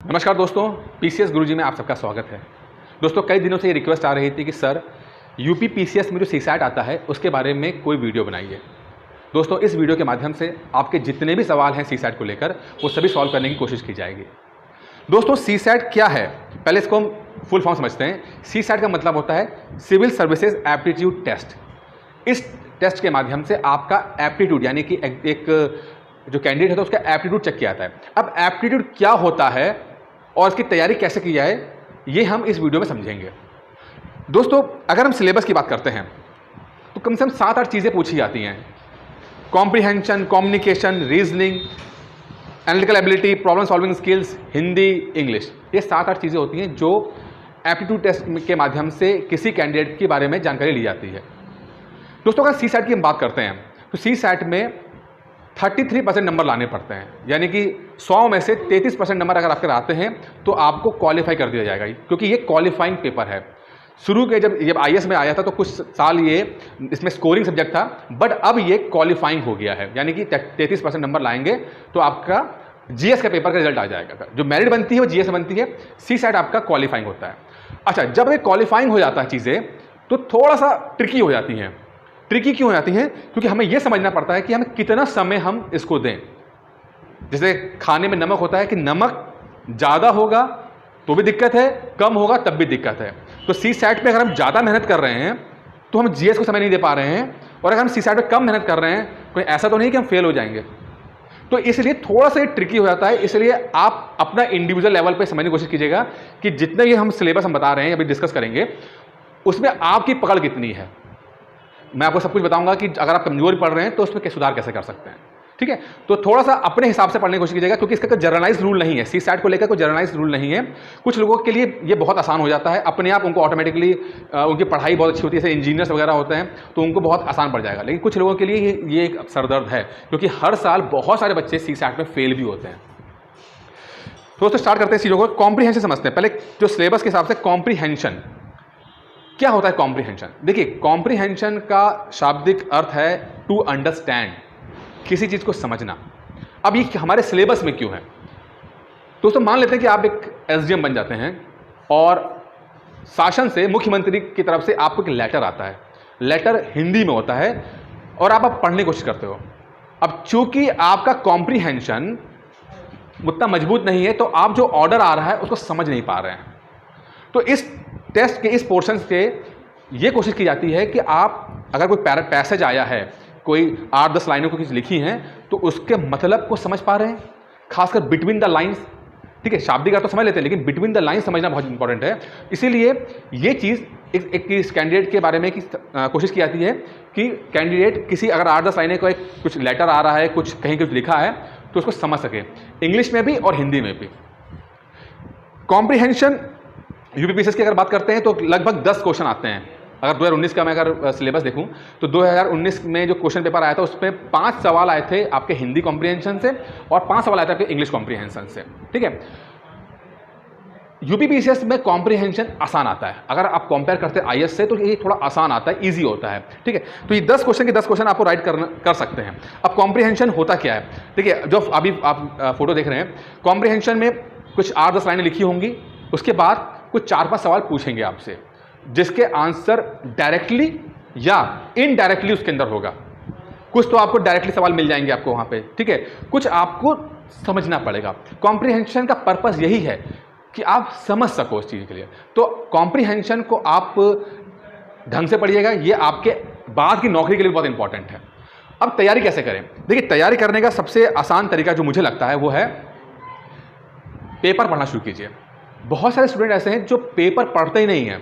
नमस्कार दोस्तों, पीसीएस गुरुजी में आप सबका स्वागत है। दोस्तों, कई दिनों से ये रिक्वेस्ट आ रही थी कि सर यूपी पीसीएस में जो सीसैट आता है उसके बारे में कोई वीडियो बनाइए। दोस्तों, इस वीडियो के माध्यम से आपके जितने भी सवाल हैं सीसैट को लेकर वो सभी सॉल्व करने की कोशिश की जाएगी। दोस्तों, सीसैट क्या है, पहले इसको हम फुल फॉर्म समझते हैं। सीसैट का मतलब होता है सिविल सर्विसेज एप्टीट्यूड टेस्ट। इस टेस्ट के माध्यम से आपका एप्टीट्यूड यानी कि एक जो कैंडिडेट है तो उसका एप्टीट्यूड चेक किया जाता है। अब एप्टीट्यूड क्या होता है और इसकी तैयारी कैसे की जाए ये हम इस वीडियो में समझेंगे। दोस्तों, अगर हम सिलेबस की बात करते हैं तो कम से कम 7-8 चीज़ें पूछी जाती हैं। Comprehension, communication, reasoning, analytical ability, problem solving skills, Hindi, English, ये 7-8 चीज़ें होती हैं जो एप्टीट्यूड टेस्ट के माध्यम से किसी कैंडिडेट के बारे में जानकारी ली जाती है। दोस्तों, अगर सीसैट की हम बात करते हैं तो सीसैट में 33% नंबर लाने पड़ते हैं, यानी कि 100 में से 33% नंबर अगर आपके आते हैं तो आपको क्वालिफाई कर दिया जाएगा, क्योंकि ये क्वालिफाइंग पेपर है। शुरू के जब आईएएस में आया था तो कुछ साल ये इसमें स्कोरिंग सब्जेक्ट था, बट अब ये क्वालिफाइंग हो गया है, यानी कि 33% नंबर लाएंगे तो आपका जीएस का पेपर का रिजल्ट आ जाएगा। जो मेरिट बनती है वो जीएस बनती है, सीसैट आपका क्वालिफाइंग होता है। अच्छा, जब ये क्वालिफाइंग हो जाता है चीज़ें तो थोड़ा सा ट्रिकी हो जाती हैं। ट्रिकी क्यों हो जाती हैं? क्योंकि हमें यह समझना पड़ता है कि हमें कितना समय हम इसको दें। जैसे खाने में नमक होता है कि नमक ज़्यादा होगा तो भी दिक्कत है, कम होगा तब भी दिक्कत है। तो सीसैट पे अगर हम ज़्यादा मेहनत कर रहे हैं तो हम जीएस को समय नहीं दे पा रहे हैं, और अगर हम सीसैट पे कम मेहनत कर रहे हैं कोई ऐसा तो नहीं कि हम फेल हो जाएंगे। तो इसलिए थोड़ा सा ये ट्रिकी हो जाता है। इसलिए आप अपना इंडिविजुअल लेवल पे समझने की कोशिश कीजिएगा कि जितने ये हम सिलेबस हम बता रहे हैं, अभी डिस्कस करेंगे, उसमें आपकी पकड़ कितनी है। मैं आपको सब कुछ बताऊंगा कि अगर आप कमजोर पढ़ रहे हैं तो उसमें सुधार कैसे कर सकते हैं। ठीक है, तो थोड़ा सा अपने हिसाब से पढ़ने की कोशिश कीजिएगा, क्योंकि इसका कोई जर्नलाइज रूल नहीं है। सीसैट को लेकर कोई जर्नलाइज रूल नहीं है। कुछ लोगों के लिए ये बहुत आसान हो जाता है, अपने आप उनको ऑटोमेटिकली उनकी पढ़ाई बहुत अच्छी होती है, जैसे इंजीनियर्स वगैरह होते हैं तो उनको बहुत आसान पड़ जाएगा। लेकिन कुछ लोगों के लिए ये एक सरदर्द है, क्योंकि हर साल बहुत सारे बच्चे सीसैट में फेल भी होते हैं। तो स्टार्ट करते हैं चीज़ों को। कॉम्प्रिहेंशन समझते हैं पहले। जो सिलेबस के हिसाब से कॉम्प्रिहेंशन क्या होता है? कॉम्प्रिहेंशन, देखिए, कॉम्प्रिहेंशन का शाब्दिक अर्थ है टू अंडरस्टैंड, किसी चीज़ को समझना। अब ये हमारे सिलेबस में क्यों है? दोस्तों, मान लेते हैं कि आप एक एसडीएम बन जाते हैं और शासन से, मुख्यमंत्री की तरफ से आपको एक लेटर आता है। लेटर हिंदी में होता है और आप पढ़ने की कोशिश करते हो। अब चूंकि आपका कॉम्प्रिहेंशन उतना मजबूत नहीं है तो आप जो ऑर्डर आ रहा है उसको समझ नहीं पा रहे हैं। तो इस टेस्ट के इस पोर्शन से ये कोशिश की जाती है कि आप अगर कोई पैसेज आया है, कोई 8-10 लाइनों को कुछ लिखी हैं, तो उसके मतलब को समझ पा रहे हैं, खासकर बिटवीन द लाइंस। ठीक है, शाब्दिक अर्थ तो समझ लेते हैं, लेकिन बिटवीन द लाइंस समझना बहुत इंपॉर्टेंट है। इसीलिए ये चीज़ इस कैंडिडेट के बारे में कोशिश की जाती है कि कैंडिडेट किसी अगर 8-10 लाइनें को कुछ लेटर आ रहा है, कुछ कहीं कुछ लिखा है, तो उसको समझ सके, इंग्लिश में भी और हिंदी में भी। कॉम्प्रिहेंशन यूपी पीसीएस की अगर बात करते हैं तो लगभग 10 क्वेश्चन आते हैं। अगर 2019 का मैं अगर सिलेबस देखूं तो 2019 में जो क्वेश्चन पेपर आया था उसमें 5 सवाल आए थे आपके हिंदी कॉम्प्रिहेंशन से और 5 सवाल आए थे आपके इंग्लिश कॉम्प्रिहेंशन से। ठीक है, यूपी पीसीएस में कॉम्प्रिहेंशन आसान आता है। अगर आप कंपेयर करते हैं आईएएस से तो ये थोड़ा आसान आता है, ईजी होता है। ठीक है, तो ये 10 क्वेश्चन के 10 क्वेश्चन आपको राइट कर सकते हैं। अब कॉम्प्रिहेंशन होता क्या है? देखिए, जो अभी आप फोटो देख रहे हैं, कॉम्प्रिहेंशन में कुछ 8-10 लाइनें लिखी होंगी, उसके बाद कुछ 4-5 सवाल पूछेंगे आपसे, जिसके आंसर डायरेक्टली या इनडायरेक्टली उसके अंदर होगा। कुछ तो आपको डायरेक्टली सवाल मिल जाएंगे आपको वहां पे, ठीक है, कुछ आपको समझना पड़ेगा। कॉम्प्रिहेंशन का पर्पस यही है कि आप समझ सको उस चीज के लिए। तो कॉम्प्रिहेंशन को आप ढंग से पढ़िएगा, ये आपके बाद की नौकरी के लिए बहुत इंपॉर्टेंट है। अब तैयारी कैसे करें? देखिए, तैयारी करने का सबसे आसान तरीका जो मुझे लगता है वो है पेपर पढ़ना शुरू कीजिए। बहुत सारे स्टूडेंट ऐसे हैं जो पेपर पढ़ते ही नहीं हैं।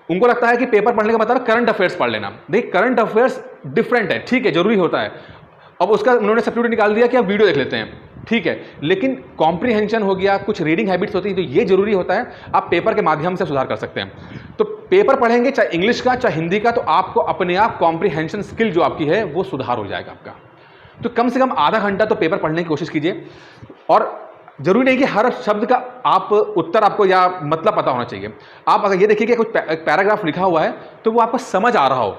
उनको लगता है कि पेपर पढ़ने का मतलब करंट अफेयर्स पढ़ लेना। देखिए, करंट अफेयर्स डिफरेंट है, ठीक है, जरूरी होता है। अब उसका उन्होंने सब्स्टिट्यूट निकाल दिया कि आप वीडियो देख लेते हैं, ठीक है, लेकिन कॉम्प्रिहेंशन हो गया, कुछ रीडिंग हैबिट्स होती है, तो ये जरूरी होता है। आप पेपर के माध्यम से सुधार कर सकते हैं। तो पेपर पढ़ेंगे, चाहे इंग्लिश का चाहे हिंदी का, तो आपको अपने आप कॉम्प्रिहेंशन स्किल जो आपकी है वो सुधार हो जाएगा आपका। तो कम से कम आधा घंटा तो पेपर पढ़ने की कोशिश कीजिए। और जरूरी नहीं कि हर शब्द का आप उत्तर आपको या मतलब पता होना चाहिए। आप अगर ये देखिए कि कुछ पैराग्राफ लिखा हुआ है तो वो आपको समझ आ रहा हो,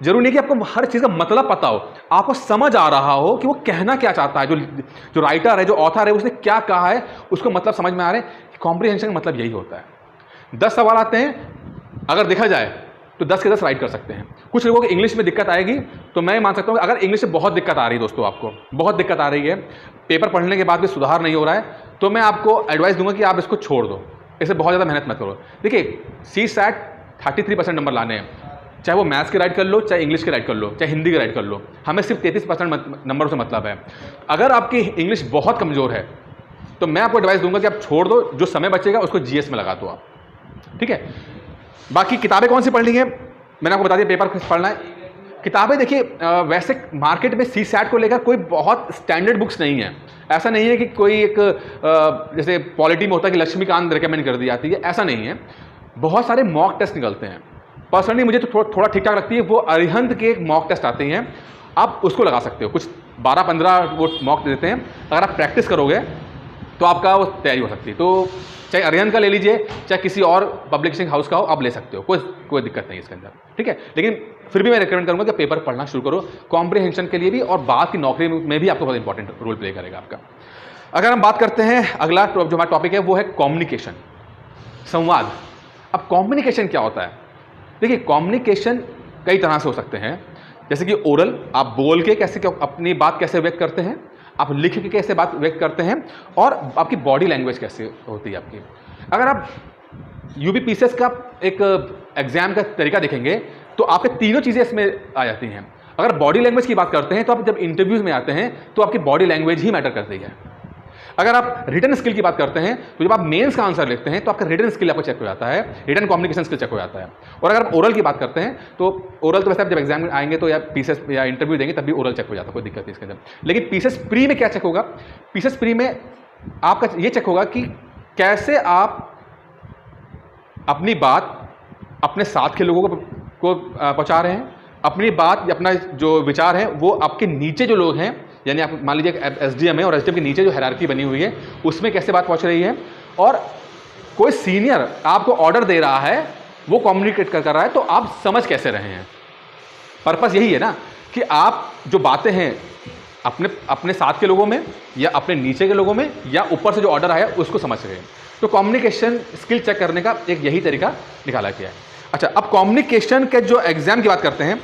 जरूरी नहीं कि आपको हर चीज़ का मतलब पता हो, आपको समझ आ रहा हो कि वो कहना क्या चाहता है, जो राइटर है, जो ऑथर है, उसने क्या कहा है, उसको मतलब समझ में आ रहा है। कॉम्प्रिहेंशन का मतलब यही होता है। 10 सवाल आते हैं, अगर देखा जाए तो 10 के 10 राइट कर सकते हैं। कुछ लोगों को इंग्लिश में दिक्कत आएगी, तो मैं मान सकता हूँ अगर इंग्लिश में बहुत दिक्कत आ रही है दोस्तों, आपको बहुत दिक्कत आ रही है, पेपर पढ़ने के बाद भी सुधार नहीं हो रहा है, तो मैं आपको एडवाइस दूंगा कि आप इसको छोड़ दो, इसे बहुत ज़्यादा मेहनत मत करो। देखिए CSAT 33% नंबर लाने हैं, चाहे वो मैथ्स के राइट कर लो, चाहे इंग्लिश के राइट कर लो, चाहे हिंदी के राइट कर लो, हमें सिर्फ 33% नंबरों से मतलब है। अगर आपकी इंग्लिश बहुत कमज़ोर है तो मैं आपको एडवाइस दूंगा कि आप छोड़ दो, जो समय बचेगा उसको GS में लगा दो आप, ठीक है। बाकी किताबें कौन सी पढ़नी है मैंने आपको बता दिया, पेपर पढ़ना है। किताबें देखिए वैसे मार्केट में CSAT को लेकर कोई बहुत स्टैंडर्ड बुक्स नहीं है। ऐसा नहीं है कि कोई एक जैसे पॉलिटी में होता है कि लक्ष्मीकांत रिकमेंड कर दी जाती है, ऐसा नहीं है। बहुत सारे मॉक टेस्ट निकलते हैं। पर्सनली मुझे तो थोड़ा ठीक ठाक लगती है, वो अरिहंत के एक मॉक टेस्ट आते हैं, आप उसको लगा सकते हो। कुछ 12-15 वो मॉक देते हैं, अगर आप प्रैक्टिस करोगे तो आपका वो तैयारी हो सकती है। तो चाहे अरिहंत का ले लीजिए, चाहे किसी और पब्लिशिंग हाउस का हो, आप ले सकते हो, कोई दिक्कत नहीं इसके अंदर, ठीक है। लेकिन फिर भी मैं रिकमेंड करूंगा कि पेपर पढ़ना शुरू करो, कॉम्प्रिहेंशन के लिए भी, और बात की नौकरी में भी आपको बहुत इंपॉर्टेंट रोल प्ले करेगा आपका। अगर हम बात करते हैं, अगला जो हमारा टॉपिक है वो है कम्युनिकेशन, संवाद। अब कम्युनिकेशन क्या होता है? देखिए कम्युनिकेशन कई तरह से हो सकते हैं, जैसे कि ओरल, आप बोल के कैसे अपनी बात कैसे व्यक्त करते हैं, आप लिख के कैसे बात व्यक्त करते हैं, और आपकी बॉडी लैंग्वेज कैसे होती है आपकी। अगर आप UPPCS का एक एग्जाम का तरीका देखेंगे तो आपके तीनों चीज़ें इसमें आ जाती हैं। अगर बॉडी लैंग्वेज की बात करते हैं तो आप जब इंटरव्यूज में आते हैं तो आपकी बॉडी लैंग्वेज ही मैटर करती है। अगर आप रिटन स्किल की बात करते हैं तो जब आप मेंस का आंसर लिखते हैं तो आपका रिटन स्किल आपको चेक हो जाता है, रिटन कम्युनिकेशन स्किल चेक हो जाता है। और अगर आप ओरल की बात करते हैं तो ओरल तो वैसे आप जब एग्जाम में आएंगे तो या PCS या इंटरव्यू देंगे तब भी ओरल चेक हो जाता है, कोई दिक्कत नहीं इसके अंदर। लेकिन PCS प्री में क्या चेक होगा? PCS प्री में आपका ये चेक होगा कि कैसे आप अपनी बात अपने साथ के लोगों को पहुंचा रहे हैं, अपनी बात या अपना जो विचार है वो आपके नीचे जो लोग हैं, यानी आप मान लीजिए SDM है और SDM के नीचे जो हायरार्की बनी हुई है उसमें कैसे बात पहुंच रही है, और कोई सीनियर आपको ऑर्डर दे रहा है, वो कम्युनिकेट कर रहा है, तो आप समझ कैसे रहे हैं। पर्पस यही है ना कि आप जो बातें हैं अपने साथ के लोगों में या अपने नीचे के लोगों में या ऊपर से जो ऑर्डर आया उसको समझ रहे हैं। तो कम्युनिकेशन स्किल चेक करने का एक यही तरीका निकाला गया है। अच्छा, अब कम्युनिकेशन के जो एग्जाम की बात करते हैं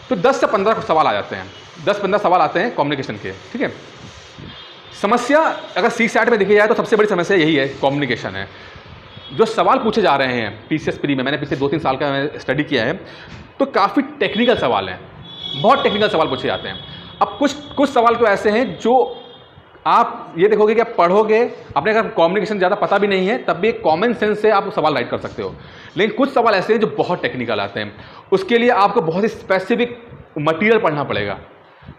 तो 10 से 15 सवाल आ जाते हैं, 10-15 सवाल आते हैं कम्युनिकेशन के, ठीक है। समस्या अगर CSAT में देखी जाए तो सबसे बड़ी समस्या यही है, कम्युनिकेशन है। जो सवाल पूछे जा रहे हैं PCS प्री में, मैंने पिछले 2-3 साल का स्टडी किया है, तो काफ़ी टेक्निकल सवाल हैं, बहुत टेक्निकल सवाल पूछे जाते हैं। अब कुछ सवाल तो ऐसे हैं जो आप ये देखोगे कि आप पढ़ोगे, अपने अगर कम्युनिकेशन ज़्यादा पता भी नहीं है तब भी एक कॉमन सेंस से आप सवाल राइट कर सकते हो। लेकिन कुछ सवाल ऐसे हैं जो बहुत टेक्निकल आते हैं, उसके लिए आपको बहुत ही स्पेसिफिक मटेरियल पढ़ना पड़ेगा।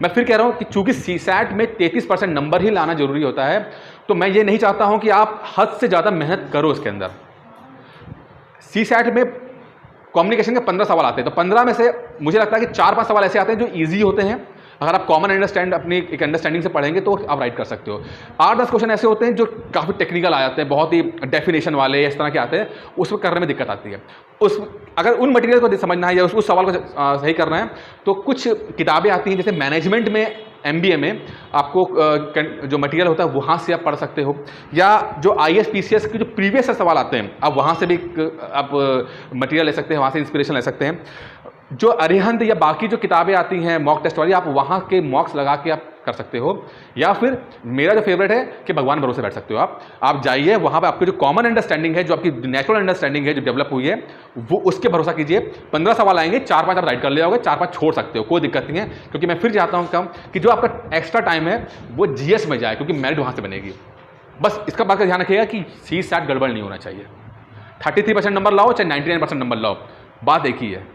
मैं फिर कह रहा हूँ कि चूंकि CSAT में 33% नंबर ही लाना जरूरी होता है, तो मैं ये नहीं चाहता हूँ कि आप हद से ज़्यादा मेहनत करो इसके अंदर। CSAT में कम्युनिकेशन के 15 सवाल आते हैं, तो 15 में से मुझे लगता है कि 4-5 सवाल ऐसे आते हैं जो ईजी होते हैं। अगर आप कॉमन अपनी एक अंडरस्टैंडिंग से पढ़ेंगे तो आप राइट कर सकते हो। 8-10 क्वेश्चन ऐसे होते हैं जो काफ़ी टेक्निकल आ जाते हैं, बहुत ही डेफिनेशन वाले इस तरह के आते हैं, उसमें करने में दिक्कत आती है। अगर उन मटेरियल को समझना है या उस सवाल को सही करना है तो कुछ किताबें आती हैं, जैसे मैनेजमेंट में MBA में आपको जो मटेरियल होता है वहाँ से आप पढ़ सकते हो, या जो IAS PCS के जो प्रीवियस सवाल आते हैं आप वहाँ से भी आप मटेरियल ले सकते हैं, वहाँ से इंस्पिरेशन ले सकते हैं। जो अरिहंत या बाकी जो किताबें आती हैं मॉक टेस्ट वाली, आप वहाँ के मॉक्स लगा के आप कर सकते हो, या फिर मेरा जो फेवरेट है कि भगवान भरोसे बैठ सकते हो। आप जाइए वहाँ पे, आपकी जो कॉमन अंडरस्टैंडिंग है, जो आपकी नेचुरल अंडरस्टैंडिंग है जो डेवलप हुई है, वो उसके भरोसा कीजिए। 15 सवाल आएंगे, 4-5 आप राइट कर ले जाओगे, 4-5 छोड़ सकते हो, कोई दिक्कत नहीं है। क्योंकि मैं फिर चाहता हूँ कम कि जो आपका एक्स्ट्रा टाइम है वो GS में जाए, क्योंकि मेरिट वहाँ से बनेगी। बस इसका बात का ध्यान रखिएगा कि CSAT गड़बड़ नहीं होना चाहिए। 33% नंबर लाओ चाहे 99% नंबर लाओ, बात एक ही है।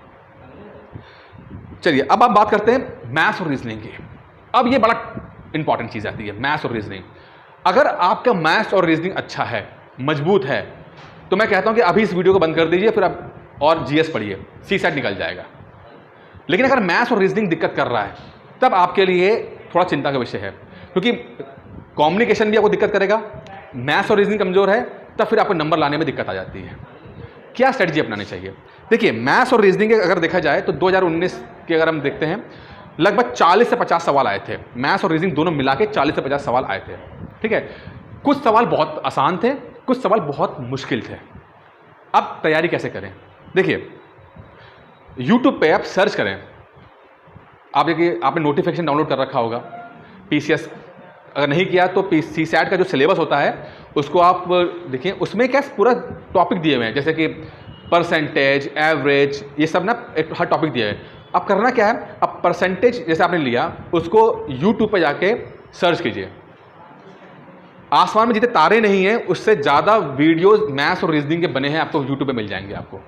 चलिए अब आप बात करते हैं मैथ्स और रीजनिंग की। अब ये बड़ा इंपॉर्टेंट चीज़ आती है, मैथ्स और रीजनिंग। अगर आपका मैथ्स और रीजनिंग अच्छा है, मजबूत है, तो मैं कहता हूं कि अभी इस वीडियो को बंद कर दीजिए, फिर आप और GS पढ़िए, CSAT निकल जाएगा। लेकिन अगर मैथ्स और रीजनिंग दिक्कत कर रहा है तब आपके लिए थोड़ा चिंता का विषय है, क्योंकि कम्युनिकेशन भी आपको दिक्कत करेगा, मैथ्स और रीजनिंग कमजोर है, तब फिर आपको नंबर लाने में दिक्कत आ जाती है। क्या स्ट्रेटजी अपनानी चाहिए? देखिए मैथ्स और रीजनिंग अगर देखा जाए तो 2019 की अगर हम देखते हैं, लगभग 40 से 50 सवाल आए थे, मैथ्स और रीजनिंग दोनों मिला के 40 से 50 सवाल आए थे। ठीक है, कुछ सवाल बहुत आसान थे, कुछ सवाल बहुत मुश्किल थे। अब तैयारी कैसे करें? देखिए, यूट्यूब पे आप सर्च करें, आप देखिए आपने नोटिफिकेशन डाउनलोड कर रखा होगा पीसीएस, अगर नहीं किया तो सीसैट का जो सिलेबस होता है उसको आप देखिए, उसमें क्या पूरा टॉपिक दिए हुए हैं, जैसे कि परसेंटेज, एवरेज, ये सब ना हर टॉपिक दिया है। अब करना क्या है, अब परसेंटेज जैसे आपने लिया उसको यूट्यूब पे जाके सर्च कीजिए। आसमान में जितने तारे नहीं हैं उससे ज़्यादा वीडियोस मैथ्स और रीजनिंग के बने हैं, आपको यूट्यूब पे मिल जाएंगे। आपको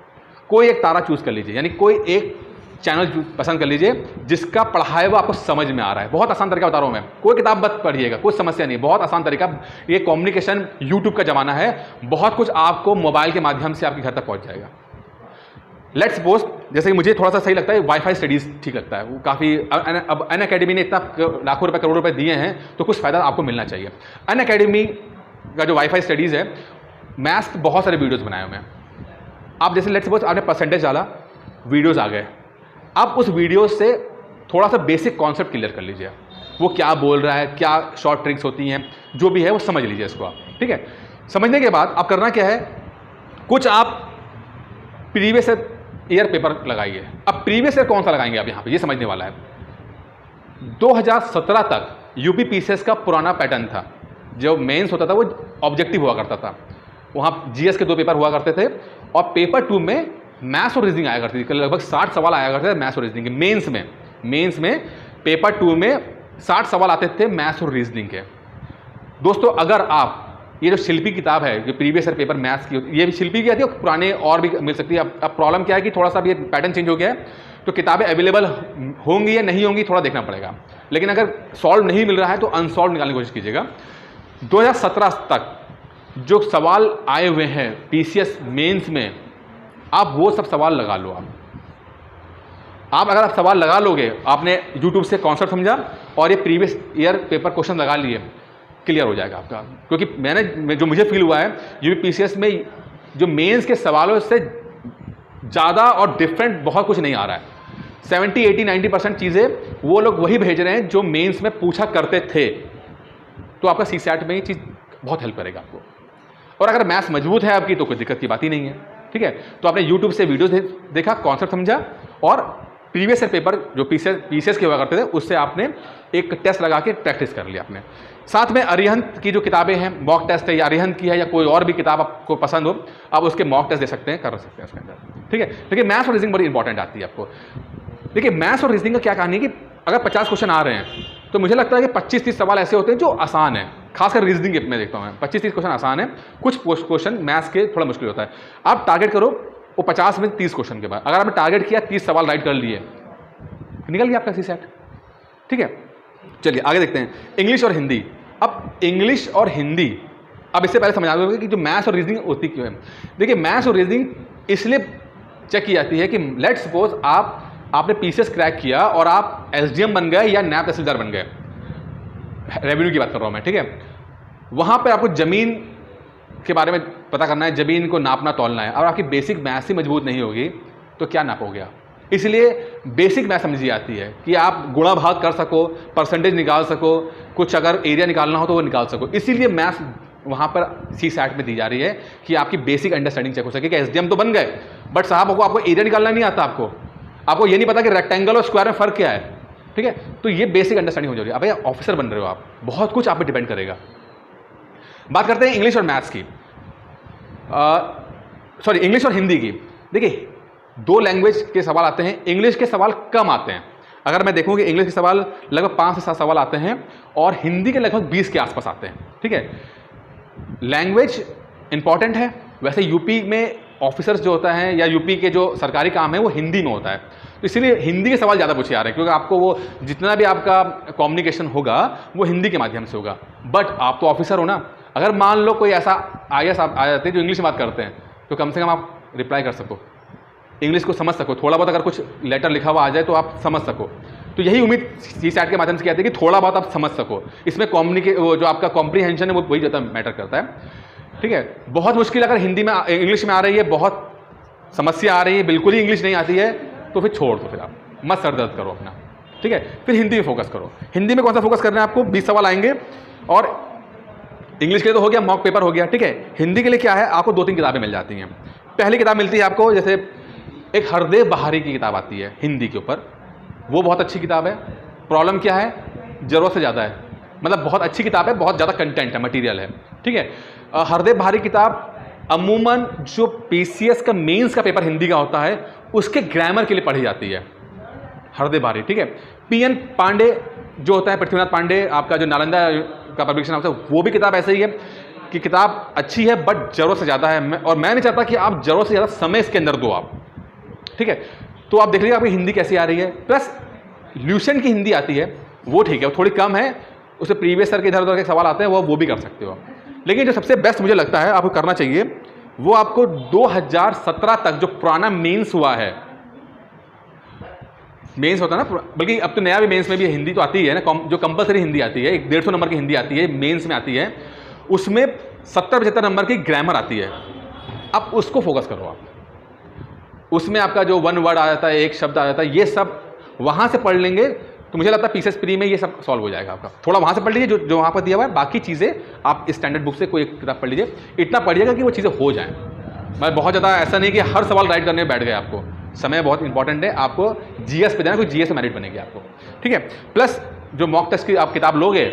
कोई एक तारा चूज़ कर लीजिए, यानी कोई एक चैनल पसंद कर लीजिए जिसका पढ़ाया हुआ आपको समझ में आ रहा है। बहुत आसान तरीका बता रहा हूँ मैं, कोई किताब मत पढ़िएगा, कोई समस्या नहीं, बहुत आसान तरीका। ये कम्युनिकेशन यूट्यूब का ज़माना है, बहुत कुछ आपको मोबाइल के माध्यम से आपके घर तक पहुँच जाएगा। लेट्स सपोज, जैसे कि मुझे थोड़ा सा सही लगता है वाईफाई स्टडीज़ ठीक लगता है, वो काफ़ी, अब अनअकैडमी ने इतना लाखों रुपए करोड़ों रुपए दिए हैं तो कुछ फ़ायदा आपको मिलना चाहिए। अनअकैडमी का जो वाईफाई स्टडीज़ है, मैथ्स बहुत सारे वीडियोज़ बनाए हुए हैं। आप जैसे लेट्स सपोज आपने परसेंटेज डाला, वीडियोज़ आ गए, आप उस वीडियो से थोड़ा सा बेसिक कॉन्सेप्ट क्लियर कर लीजिए, वो क्या बोल रहा है, क्या शॉर्ट ट्रिक्स होती हैं, जो भी है वो समझ लीजिए इसको आप। ठीक है, समझने के बाद आप करना क्या है, कुछ आप प्रीवियस ईयर पेपर लगाइए। अब प्रीवियस ईयर कौन सा लगाएंगे आप यहाँ पे, ये समझने वाला है। 2017 तक यूपी पीसीएस का पुराना पैटर्न था, जो मेंस होता था वो ऑब्जेक्टिव हुआ करता था, वहाँ जीएस के 2 पेपर हुआ करते थे और पेपर 2 में मैथ्स और रीजनिंग आया करती थी। लगभग 60 सवाल आया करते थे मैथ्स और रीजनिंग के। मेंस में पेपर 2 में 60 सवाल आते थे मैथ्स और रीजनिंग के। दोस्तों, अगर आप ये जो शिल्पी किताब है, जो प्रीवियस ईयर पेपर मैथ्स की, ये भी शिल्पी की आती है, पुराने और भी मिल सकती है। अब प्रॉब्लम क्या है कि थोड़ा सा भी पैटर्न चेंज हो गया है, तो किताबें अवेलेबल होंगी या नहीं होंगी थोड़ा देखना पड़ेगा। लेकिन अगर सॉल्व नहीं मिल रहा है तो अनसॉल्व निकालने की कोशिश कीजिएगा। 2017 तक जो सवाल आए हुए हैं पीसीएस मेंस में, आप वो सब सवाल लगा लो। आप अगर आप सवाल लगा लोगे, आपने यूट्यूब से कॉन्सेप्ट समझा और ये प्रीवियस ईयर पेपर क्वेश्चन लगा लिए, क्लियर हो जाएगा आपका। क्योंकि जो मुझे फील हुआ है, यूपी पीसीएस में जो मेंस के सवालों से ज़्यादा और डिफरेंट बहुत कुछ नहीं आ रहा है। 70, 80, 90% चीज़ें वो लोग वही भेज रहे हैं जो मेंस में पूछा करते थे। तो आपका सीसैट में ये चीज़ बहुत हेल्प करेगा आपको। और अगर मैथ्स मजबूत है आपकी तो कोई दिक्कत की बात ही नहीं है। ठीक है, तो आपने यूट्यूब से वीडियोस देखा, कॉन्सेप्ट समझा और प्रीवियस ईयर पेपर जो पीसीएस के हुआ करते थे उससे आपने एक टेस्ट लगा के प्रैक्टिस कर लिया आपने। साथ में अरिहंत की जो किताबें हैं, मॉक टेस्ट है, या अरिहंत की है या कोई और भी किताब आपको पसंद हो, आप उसके मॉक टेस्ट दे सकते हैं, कर सकते हैं उसके अंदर। ठीक है, लेकिन मैथ्स और रीजनिंग बड़ी इंपॉर्टेंट आती है आपको। देखिए, मैथ्स और रीजनिंग का क्या कहानी है कि अगर 50 क्वेश्चन आ रहे हैं तो मुझे लगता है कि 25-30 सवाल ऐसे होते हैं जो आसान है, खासकर रीजनिंग में देखता हूँ मैं 25-30 क्वेश्चन आसान है, कुछ क्वेश्चन मैथ्स के थोड़ा मुश्किल होता है। आप टारगेट करो वो 50 में 30 क्वेश्चन के बाद, अगर आपने टारगेट किया 30 सवाल राइट कर लिए, निकल गया आपका सीसैट। ठीक है, चलिए आगे देखते हैं। इंग्लिश और हिंदी। अब इंग्लिश और हिंदी, अब इससे पहले समझा दोगे कि जो मैथ्स और रीजनिंग होती क्यों है। देखिए, मैथ्स और रीजनिंग इसलिए चेक की जाती है कि लेट्स सपोज आपने पीसीएस क्रैक किया और आप एसडीएम बन गए या नायब तहसीलदार बन गए, रेवेन्यू की बात कर रहा हूँ मैं। ठीक है, वहाँ पर आपको ज़मीन के बारे में पता करना है, ज़मीन को नापना तोलना है, और आपकी बेसिक मैथ्स ही मजबूत नहीं होगी तो क्या नापोगे आप। इसलिए बेसिक मैथ समझी आती है कि आप गुणा भाग कर सको, परसेंटेज निकाल सको, कुछ अगर एरिया निकालना हो तो वो निकाल सको। इसीलिए मैथ वहाँ पर सीसैट में दी जा रही है कि आपकी बेसिक अंडरस्टैंडिंग चेक हो सके कि एसडीएम तो बन गए बट साहब आपको एरिया निकालना नहीं आता, आपको ये नहीं पता कि रेक्टेंगल और स्क्वायर में फ़र्क क्या है। ठीक है, तो ये बेसिक अंडरस्टैंडिंग हो जा रही है। अब भैया ऑफिसर बन रहे हो आप, बहुत कुछ आप पे डिपेंड करेगा। बात करते हैं इंग्लिश और मैथ्स की, सॉरी इंग्लिश और हिंदी की। देखिए, 2 लैंग्वेज के सवाल आते हैं, इंग्लिश के सवाल कम आते हैं। अगर मैं देखूँ कि इंग्लिश के सवाल लगभग 5 से 7 सवाल आते हैं और हिंदी के लगभग 20 के आसपास आते हैं। ठीक है, लैंग्वेज इंपॉर्टेंट है। वैसे यूपी में ऑफिसर्स जो होता है या यूपी के जो सरकारी काम है वो हिंदी में होता है, तो इसीलिए हिंदी के सवाल ज़्यादा पूछे जा रहे हैं, क्योंकि आपको वो जितना भी आपका कम्युनिकेशन होगा वो हिंदी के माध्यम से होगा। बट आप तो ऑफिसर हो ना, अगर मान लो कोई ऐसा आईएएस आ जाते हैं जो इंग्लिश में बात करते हैं, तो कम से कम आप रिप्लाई कर सको, इंग्लिश को समझ सको, थोड़ा बहुत अगर कुछ लेटर लिखा हुआ आ जाए तो आप समझ सको। तो यही उम्मीद सीसैट के माध्यम से की जाती है कि थोड़ा बहुत आप समझ सको। इसमें वो जो आपका कॉम्प्रीहेंशन है वो वही ज़्यादा मैटर करता है। ठीक है, बहुत मुश्किल अगर हिंदी में इंग्लिश में आ रही है, बहुत समस्या आ रही है, बिल्कुल ही इंग्लिश नहीं आती है, तो फिर छोड़ दो फिर आप। मत सर दर्द करो अपना, ठीक है। फिर हिंदी में फोकस करो। हिंदी में कौन सा फोकस करना है आपको, 20 सवाल आएंगे, और इंग्लिश के लिए तो हो गया, मॉक पेपर हो गया, ठीक है। हिंदी के लिए क्या है, आपको 2-3 किताबें मिल जाती हैं। पहली किताब मिलती है आपको, जैसे एक हरदेव बहारी की किताब आती है हिंदी के ऊपर, वो बहुत अच्छी किताब है। प्रॉब्लम क्या है, ज़रूरत से ज़्यादा है, मतलब बहुत अच्छी किताब है, बहुत ज़्यादा कंटेंट है, मटेरियल है, ठीक है। हरदेव बहारी किताब अमूमन जो पीसीएस का मेंस का पेपर हिंदी का होता है उसके ग्रामर के लिए पढ़ी जाती है, हरदेव बहारी, ठीक है। पीएन पांडे जो होता है, पृथ्वीनाथ पांडे, आपका जो नालंदा का पब्लिकेशन हाउस है, वो भी किताब ऐसे ही है कि किताब अच्छी है बट ज़रूरत से ज़्यादा है, और मैं नहीं चाहता कि आप ज़रूरत से ज़्यादा समय इसके अंदर दो आप, ठीक है। तो आप देख लीजिए आपकी हिंदी कैसी आ रही है। प्लस ल्यूसेंट की हिंदी आती है, वो ठीक है, वो थोड़ी कम है, उससे प्रीवियस सर के इधर उधर के सवाल आते हैं, वो भी कर सकते हो आप। लेकिन जो सबसे बेस्ट मुझे लगता है आपको करना चाहिए, वो आपको 2017 तक जो पुराना मेंस हुआ है, मेंस होता है ना, बल्कि अब तो नया भी मेंस में भी हिंदी तो आती है ना, जो कंपलसरी हिंदी आती है, 150 नंबर की हिंदी आती है, मेंस में आती है, उसमें 70-75 नंबर की ग्रामर आती है। अब उसको फोकस करो आप, उसमें आपका जो वन वर्ड आ जाता है, एक शब्द आ जाता है, ये सब वहाँ से पढ़ लेंगे तो मुझे लगता है पीसीएस प्री में ये सब सॉल्व हो जाएगा आपका। थोड़ा वहाँ से पढ़ लीजिए जो वहाँ पर दिया हुआ है, बाकी चीज़ें आप स्टैंडर्ड बुक से कोई एक किताब पढ़ लीजिए, इतना पढ़िएगा कि वो चीज़ें हो जाएँ। मैं बहुत ज़्यादा ऐसा नहीं कि हर सवाल राइट करने में बैठ गए, आपको समय बहुत इंपॉर्टेंट है, आपको जीएस पे जाना, कोई जीएस में मेरिट बनेगी आपको, ठीक है। प्लस जो मॉक टेस्ट की आप किताब लोगे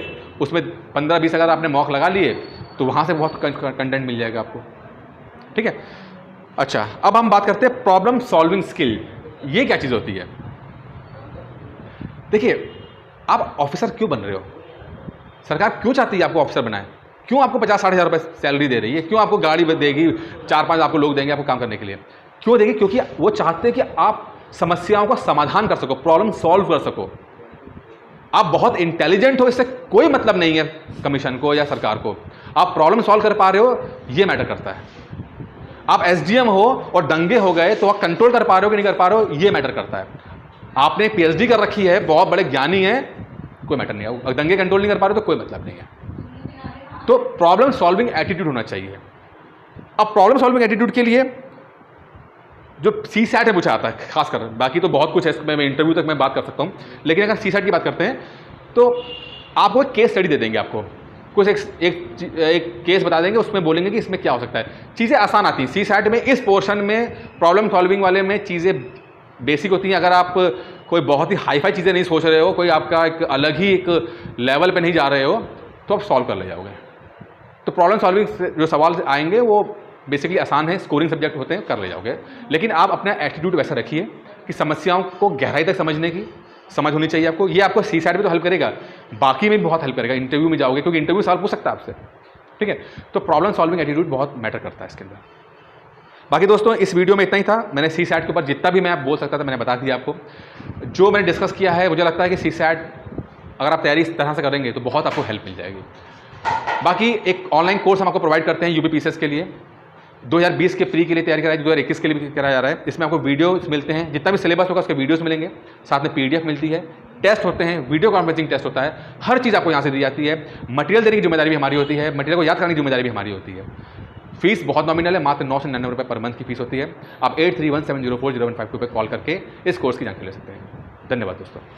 उसमें 15-20 अगर आपने मॉक लगा लिए तो वहाँ से बहुत कंटेंट मिल जाएगा आपको, ठीक है। अच्छा, अब हम बात करते हैं प्रॉब्लम सॉल्विंग स्किल। ये क्या चीज़ होती है? देखिए, आप ऑफिसर क्यों बन रहे हो, सरकार क्यों चाहती है आपको ऑफिसर बनाए, क्यों आपको 50-60 हज़ार रुपये सैलरी दे रही है, क्यों आपको गाड़ी देगी, 4-5 आपको लोग देंगे आपको काम करने के लिए, क्यों देगी? क्योंकि वो चाहते हैं कि आप समस्याओं का समाधान कर सको, प्रॉब्लम सॉल्व कर सको। आप बहुत इंटेलिजेंट हो, इससे कोई मतलब नहीं है कमीशन को या सरकार को, आप प्रॉब्लम सॉल्व कर पा रहे हो, ये मैटर करता है। आप एसडीएम हो और दंगे हो गए तो आप कंट्रोल कर पा रहे हो कि नहीं कर पा रहे हो, ये मैटर करता है। आपने पीएचडी कर रखी है, बहुत बड़े ज्ञानी हैं, कोई मैटर नहीं है, दंगे कंट्रोल नहीं कर पा रहे तो कोई मतलब नहीं है। तो प्रॉब्लम सॉल्विंग एटीट्यूड होना चाहिए। अब प्रॉब्लम सॉल्विंग एटीट्यूड के लिए जो सीसैट है पूछा आता है खासकर, बाकी तो बहुत कुछ है इसमें, मैं इंटरव्यू तक मैं बात कर सकता हूँ, लेकिन अगर सीसैट की बात करते हैं तो आपको एक केस स्टडी दे देंगे, आपको कुछ एक केस बता देंगे, उसमें बोलेंगे कि इसमें क्या हो सकता है। चीज़ें आसान आती हैं सीसैट में, इस पोर्शन में प्रॉब्लम सॉल्विंग वाले में चीज़ें बेसिक होती हैं। अगर आप कोई बहुत ही हाई फाई चीज़ें नहीं सोच रहे हो, कोई आपका एक अलग ही एक लेवल पे नहीं जा रहे हो, तो आप सॉल्व कर ले जाओगे। तो प्रॉब्लम सॉल्विंग जो सवाल आएंगे वो बेसिकली आसान है, स्कोरिंग सब्जेक्ट होते हैं, कर ले जाओगे। लेकिन आप अपना एटीट्यूड वैसा रखिए कि समस्याओं को गहराई तक समझने की समझ होनी चाहिए आपको। ये आपको सीसैट में तो हेल्प करेगा, बाकी में भी बहुत हेल्प करेगा, इंटरव्यू में जाओगे, क्योंकि इंटरव्यू सवाल पूछ सकता है आपसे, ठीक है। तो प्रॉब्लम सॉल्विंग एटीट्यूड बहुत मैटर करता है इसके अंदर। बाकी दोस्तों इस वीडियो में इतना ही था। मैंने सीसैट के ऊपर जितना भी मैं बोल सकता था मैंने बता दिया आपको। जो मैंने डिस्कस किया है, मुझे लगता है कि सीसैट अगर आप तैयारी इस तरह से करेंगे तो बहुत आपको हेल्प मिल जाएगी। बाकी एक ऑनलाइन कोर्स हम आपको प्रोवाइड करते हैं यूपी पीसीएस के लिए, 2020 के प्री के लिए तैयारी कराई, 2021 के लिए भी कराया जा रहा है। इसमें आपको वीडियोस मिलते हैं, जितना भी सिलेबस होगा उसके वीडियोस मिलेंगे, साथ में पीडीएफ मिलती है, टेस्ट होते हैं, वीडियो कॉन्फ्रेंसिंग टेस्ट होता है, हर चीज़ आपको यहाँ से दी जाती है। मटेरियल देने की जिम्मेदारी भी हमारी होती है, मटेरियल को याद करने की जिम्मेदारी भी हमारी होती है। फीस बहुत नॉमिनल है, मात्र 9 से 99 रुपये पर मंथ की फीस होती है। आप 8317040152 पे कॉल करके इस कोर्स की जानकारी ले सकते हैं। धन्यवाद दोस्तों।